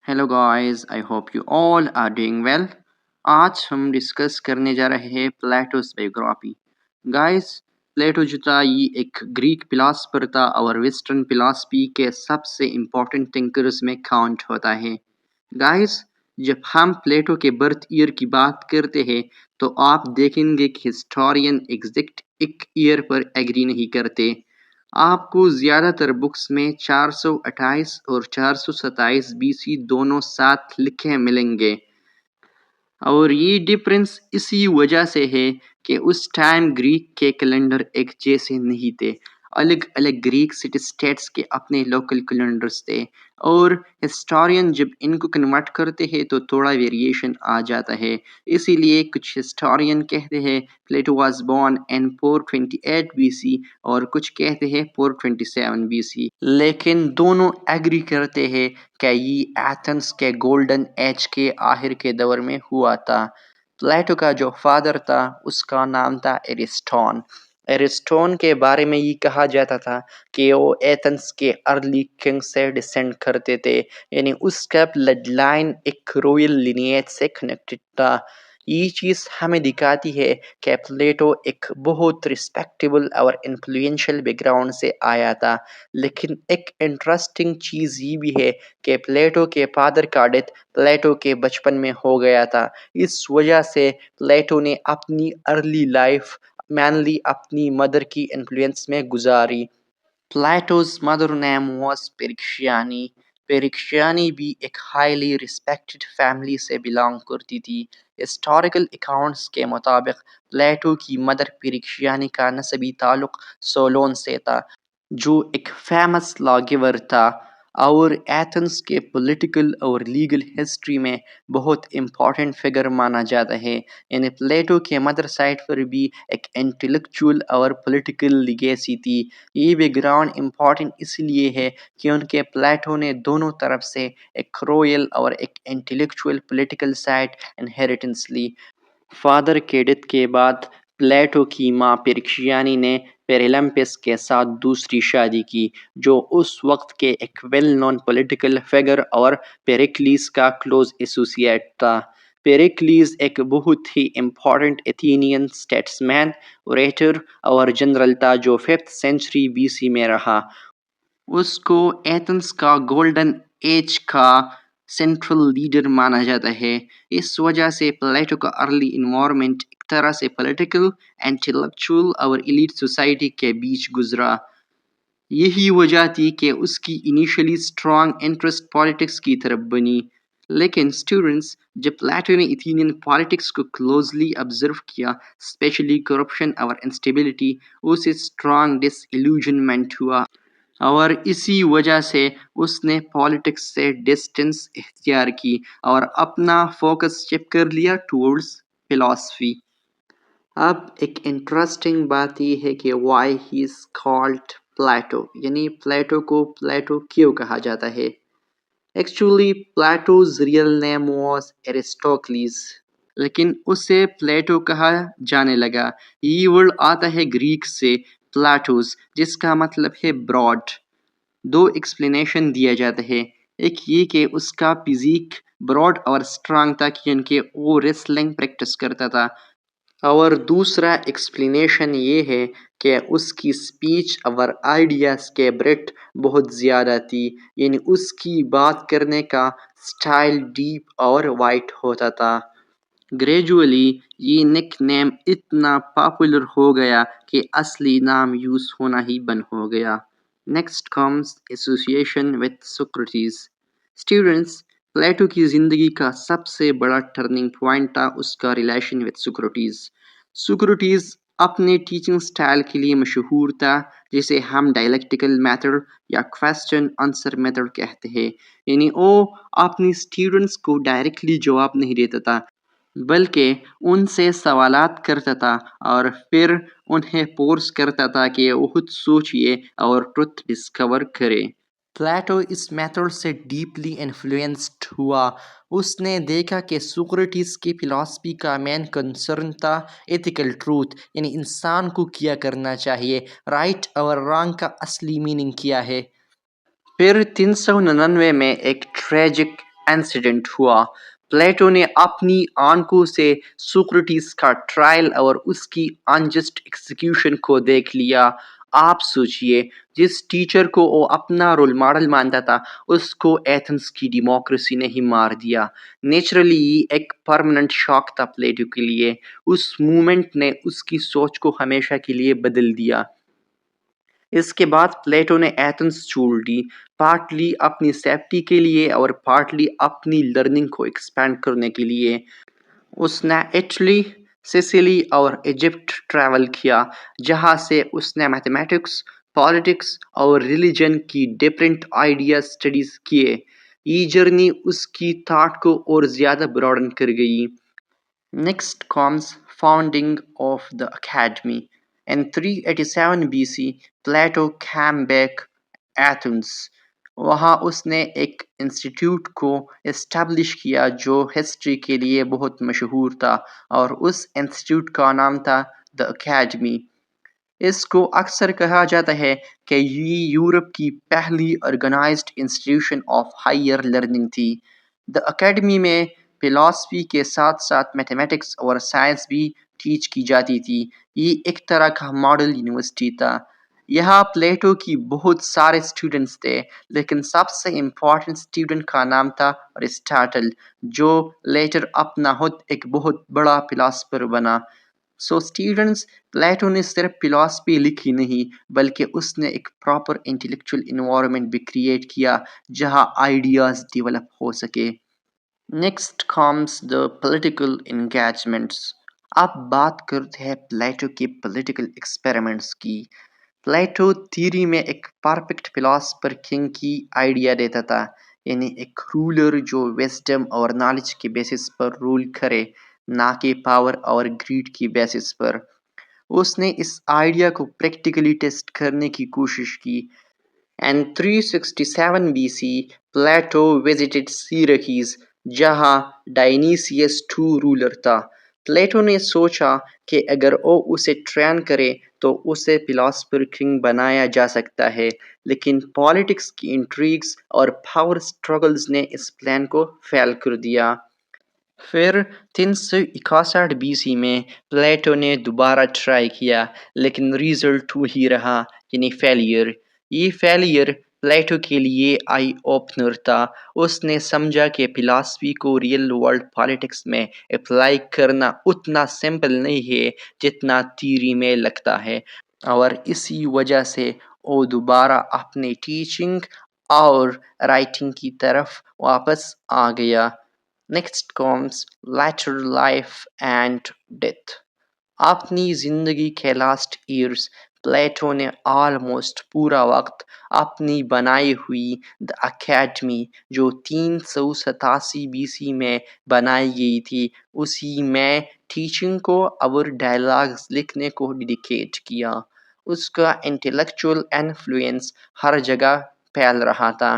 Hello guys, I hope you all are doing well. आज हम discuss करने जा रहे हैं प्लेटोस बायोग्राफी। गाइस, प्लेटो जो था ये एक ग्रीक फिलासफर था और वेस्टर्न फिलासफी के सबसे इम्पोर्टेंट थिंकर्स में काउंट होता है। गाइस, जब हम प्लेटो के बर्थ ईयर की बात करते हैं तो आप देखेंगे कि हिस्टोरियन एग्जैक्ट एक ईयर पर एग्री नहीं करते। आपको ज़्यादातर बुक्स में 428 और 427 बीसी दोनों साथ लिखे मिलेंगे, और ये डिफरेंस इसी वजह से है कि उस टाइम ग्रीक के कैलेंडर एक जैसे नहीं थे। अलग अलग ग्रीक सिटी स्टेट्स के अपने लोकल कैलेंडर्स थे, और हिस्टोरियन जब इनको कन्वर्ट करते हैं तो थोड़ा वेरिएशन आ जाता है। इसीलिए कुछ हिस्टोरियन कहते हैं प्लेटो वाज बोर्न इन 428 बीसी, और कुछ कहते हैं 427 बीसी, लेकिन दोनों एग्री करते हैं कि ये एथेंस के गोल्डन एज के आखिर के दौर में हुआ था। प्लेटो का जो फादर था उसका नाम था एरिस्टॉन। एरिस्टॉन के बारे में ये कहा जाता था कि वो एथेंस के अर्ली किंग से डिसेंड करते थे, यानी उसका ब्लड लाइन एक रॉयल लिनिएज से कनेक्टेड था। ये चीज़ हमें दिखाती है कि प्लेटो एक बहुत रिस्पेक्टेबल और इन्फ्लुएंशियल बैकग्राउंड से आया था। लेकिन एक इंटरेस्टिंग चीज़ ये भी है कि प्लेटो के फादर का डेथ प्लेटो के बचपन में हो गया था। इस वजह से प्लेटो ने अपनी अर्ली लाइफ mainly अपनी मदर की इन्फ्लुएंस में गुजारी। Plato's mother name was Perictiani. पेरिक्शियानी भी एक हाईली रिस्पेक्टेड फैमिली से बिलोंग करती थी। हिस्टोरिकल अकाउंट्स के मुताबिक प्लेटो की मदर पेरिक्शियानी का नसबी ताल्लुक सोलोन से था, जो एक फेमस लॉगिवर था और एथेंस के पॉलिटिकल और लीगल हिस्ट्री में बहुत इम्पोर्टेंट फिगर माना जाता है। यानी प्लेटो के मदर साइड पर भी एक इंटेलेक्चुअल और पॉलिटिकल लिगेसी थी। ये बैकग्राउंड इम्पोर्टेंट इसलिए है कि उनके प्लेटो ने दोनों तरफ से एक रॉयल और एक इंटेलेक्चुअल पॉलिटिकल साइड इनहेरिटेंस ली। फादर के डेथ के बाद प्लेटो की मां पेरिक्शियानी ने पेरिलम्पस के साथ दूसरी शादी की, जो उस वक्त के एक वेल नोन पॉलिटिकल फिगर और पेरिक्लीस का क्लोज एसोसिएट था। पेरिक्लीस एक बहुत ही इम्पोर्टेंट एथेनियन स्टेट्समैन, ओरेटर और जनरल था जो 5th सेंचुरी बीसी में रहा। उसको एथेंस का गोल्डन एज का सेंट्रल लीडर माना जाता है। इस वजह से प्लेटो का अर्ली इन्वायरमेंट एक तरह से पॉलिटिकल, इंटेलेक्चुअल और एलीट सोसाइटी के बीच गुजरा। यही वजह थी कि उसकी इनिशियली स्ट्रॉन्ग इंटरेस्ट पॉलिटिक्स की तरफ बनी। लेकिन स्टूडेंट्स, जब प्लेटो ने एथेनियन पॉलिटिक्स को क्लोजली ऑब्जर्व किया, स्पेशली करप्शन और इंस्टेबिलिटी, उसे स्ट्रॉन्ग डिसइल्यूजनमेंट हुआ, और इसी वजह से उसने पॉलिटिक्स से डिस्टेंस इख्तियार की और अपना फोकस शिफ्ट कर लिया टूवर्ड्स फिलॉसफी। अब एक इंटरेस्टिंग बात यह है कि why he is called Plato, यानी प्लेटो को प्लेटो क्यों कहा जाता है। Actually Plato's real name was Aristocles, लेकिन उसे प्लेटो कहा जाने लगा। ये वर्ड आता है ग्रीक से प्लाटोस, जिसका मतलब है ब्रॉड। दो एक्सप्लेनेशन दिया जाता है। एक ये कि उसका फिजिक ब्रॉड और स्ट्रांग था क्योंकि वो रेसलिंग प्रैक्टिस करता था, और दूसरा एक्सप्लेनेशन ये है कि उसकी स्पीच और आइडियाज़ के ब्रेथ बहुत ज़्यादा थी, यानी उसकी बात करने का स्टाइल डीप और वाइट होता था। ग्रेजुअली ये निक नेम इतना पॉपुलर हो गया कि असली नाम यूज़ होना ही बंद हो गया। Next comes association with Socrates. Students, Plato की ज़िंदगी का सबसे बड़ा टर्निंग पॉइंट था उसका रिलेशन विद सोक्रेटिस। सोक्रेटिस अपने टीचिंग स्टाइल के लिए मशहूर था, जिसे हम डायलेक्टिकल मेथड या क्वेश्चन आंसर मेथड कहते हैं। यानी वो अपने स्टूडेंट्स को डायरेक्टली जवाब नहीं देता था, बल्कि उनसे सवालात करता था और फिर उन्हें फोर्स करता था कि वो खुद सोचिए और ट्रुथ डिस्कवर करें। प्लेटो इस मेथड से डीपली इन्फ्लुएंस्ड हुआ। उसने देखा कि सोक्रेटिस की फिलॉसफी का मेन कंसर्न था एथिकल ट्रूथ, यानी इंसान को क्या करना चाहिए, राइट और रॉन्ग का असली मीनिंग क्या है। फिर 399 में एक ट्रेजिक इंसिडेंट हुआ। प्लेटो ने अपनी आंखों से सोक्रेटिस का ट्रायल और उसकी अनजस्ट एग्जीक्यूशन को देख लिया। आप सोचिए, जिस टीचर को वो अपना रोल मॉडल मानता था, उसको एथेंस की डेमोक्रेसी ने ही मार दिया। नेचुरली एक परमानेंट शॉक था प्लेटो के लिए। उस मूवमेंट ने उसकी सोच को हमेशा के लिए बदल दिया। इसके बाद प्लेटो ने एथेंस छोड़ दी, पार्टली अपनी सेफ्टी के लिए और पार्टली अपनी लर्निंग को एक्सपेंड करने के लिए। उसने इटली, सिसिली और इजिप्ट ट्रैवल किया, जहाँ से उसने मैथमेटिक्स, पॉलिटिक्स और रिलीजन की डिफरेंट आइडिया स्टडीज किए। ये जर्नी उसकी थॉट को और ज़्यादा ब्रॉडन कर गई। Next comes founding of the academy. In 387 BC, Plato came back Athens. वहाँ उसने एक इंस्टीट्यूट को इस्टेब्लिश किया जो हिस्ट्री के लिए बहुत मशहूर था, और उस इंस्टीट्यूट का नाम था द अकेडमी। इसको अक्सर कहा जाता है कि ये यूरोप की पहली organised institution of higher learning थी। द अकेडमी में फिलॉसफी के साथ साथ मैथमेटिक्स और साइंस भी टीच की जाती थी। ये एक तरह का मॉडल यूनिवर्सिटी था। यहाँ प्लेटो की बहुत सारे स्टूडेंट्स थे, लेकिन सबसे इम्पोर्टेंट स्टूडेंट का नाम था अरिस्टोटल, जो लेटर अपना खुद एक बहुत बड़ा फिलोसफर बना। सो स्टूडेंट्स, प्लेटो ने सिर्फ फिलॉसफी लिखी नहीं, बल्कि उसने एक प्रॉपर इंटेलेक्चुअल इन्वायरमेंट भी क्रिएट किया जहाँ आइडियाज डेवलप हो सके। Next comes the political engagements. अब बात करते हैं प्लेटो के पॉलिटिकल एक्सपेरिमेंट्स की। प्लेटो थ्योरी में एक परफेक्ट फिलोसफर किंग की आइडिया देता था, यानी एक रूलर जो विजडम और नॉलेज के बेसिस पर रूल करे, ना कि पावर और ग्रीड की बेसिस पर। उसने इस आइडिया को प्रैक्टिकली टेस्ट करने की कोशिश की। In 367 BC, Plato visited Syracuse, जहाँ डायनीसियस II रूलर था। प्लेटो ने सोचा कि अगर वो उसे ट्रेन करे तो उसे फिलोसफर किंग बनाया जा सकता है, लेकिन पॉलिटिक्स की इंट्रिग्स और पावर स्ट्रगल्स ने इस प्लान को फेल कर दिया। फिर 361 BC में प्लेटो ने दोबारा ट्राई किया, लेकिन रिजल्ट वही रहा, यानी फेलियर। ये फेलियर प्लेटो के लिए आई ओपनर था। उसने समझा कि फिलॉसफी को रियल वर्ल्ड पॉलिटिक्स में अप्लाई करना उतना सिंपल नहीं है जितना थ्योरी में लगता है, और इसी वजह से वो दोबारा अपने टीचिंग और राइटिंग की तरफ वापस आ गया। Next comes later life and death. अपनी ज़िंदगी के लास्ट ईयर्स प्लेटो ने ऑलमोस्ट पूरा वक्त अपनी बनाई हुई द अकेडमी, जो 387 BC में बनाई गई थी, उसी में टीचिंग को और डायलॉग्स लिखने को डेडिकेट किया। उसका इंटेलेक्चुअल इन्फ्लुएंस हर जगह फैल रहा था।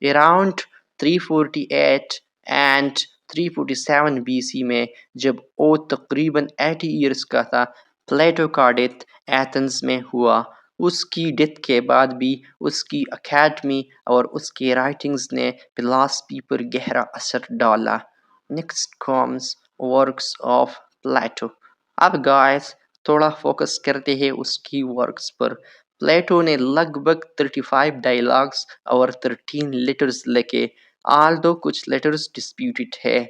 अराउंड 348 एंड 347 BC में, जब वो तकरीबन 80 ईयर्स का था, प्लेटो का डेथ एथेंस में हुआ। उसकी डेथ के बाद भी उसकी अकेडमी और उसके राइटिंग्स ने फिलॉसफी पर गहरा असर डाला। Next comes works of Plato. अब गाइस, थोड़ा फोकस करते हैं उसकी वर्क्स पर। प्लेटो ने लगभग 35 डायलॉग्स और 13 लेटर्स लिखे, ऑल्दो कुछ लेटर्स डिस्प्यूटेड है।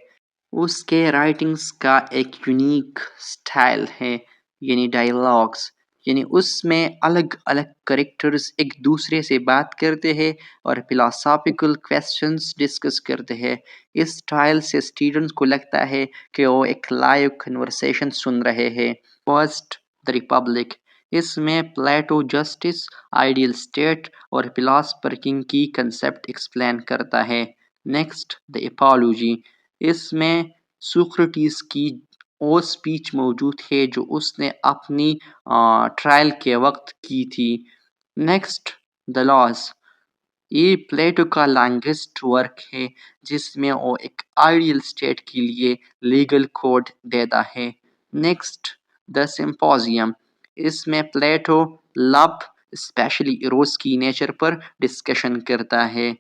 उसके राइटिंग्स का एक यूनिक स्टाइल है, यानी डायलॉग्स, यानी उसमें अलग अलग करेक्टर्स एक दूसरे से बात करते हैं और फिलोसॉफिकल क्वेश्चंस डिस्कस करते हैं। इस स्टाइल से स्टूडेंट्स को लगता है कि वो एक लाइव कन्वर्सेशन सुन रहे हैं। First, the Republic. इसमें प्लेटो जस्टिस, आइडियल स्टेट और फिलोसफर किंग की कंसेप्ट एक्सप्लेन करता है। Next, the apiology. इसमें सोक्रेटिस की वो स्पीच मौजूद है जो उसने अपनी ट्रायल के वक्त की थी। Next, the Laws. ये प्लेटो का लॉन्गेस्ट वर्क है, जिसमें वो एक आइडियल स्टेट के लिए लीगल कोड देता है। Next, the Symposium. इसमें प्लेटो लव, स्पेशली इरोस की नेचर पर डिस्कशन करता है।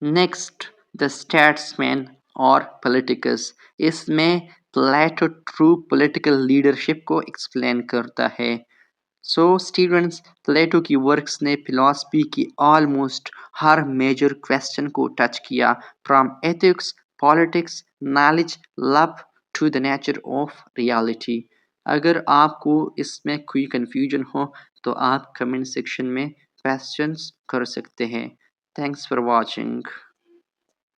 نیکسٹ دا اسٹیٹسمین اور پولیٹکس. اس میں پلیٹو ٹرو پولیٹیکل لیڈرشپ کو ایکسپلین کرتا ہے. سو اسٹوڈنٹس، پلیٹو کی ورکس نے فلاسفی کی آلموسٹ ہر میجر کویسچن کو ٹچ کیا، from ethics, politics, knowledge, love to the nature of reality. اگر آپ کو اس میں کوئی کنفیوژن ہو تو آپ کمنٹ سیکشن میں کویسچنس کر سکتے ہیں. Thanks for watching.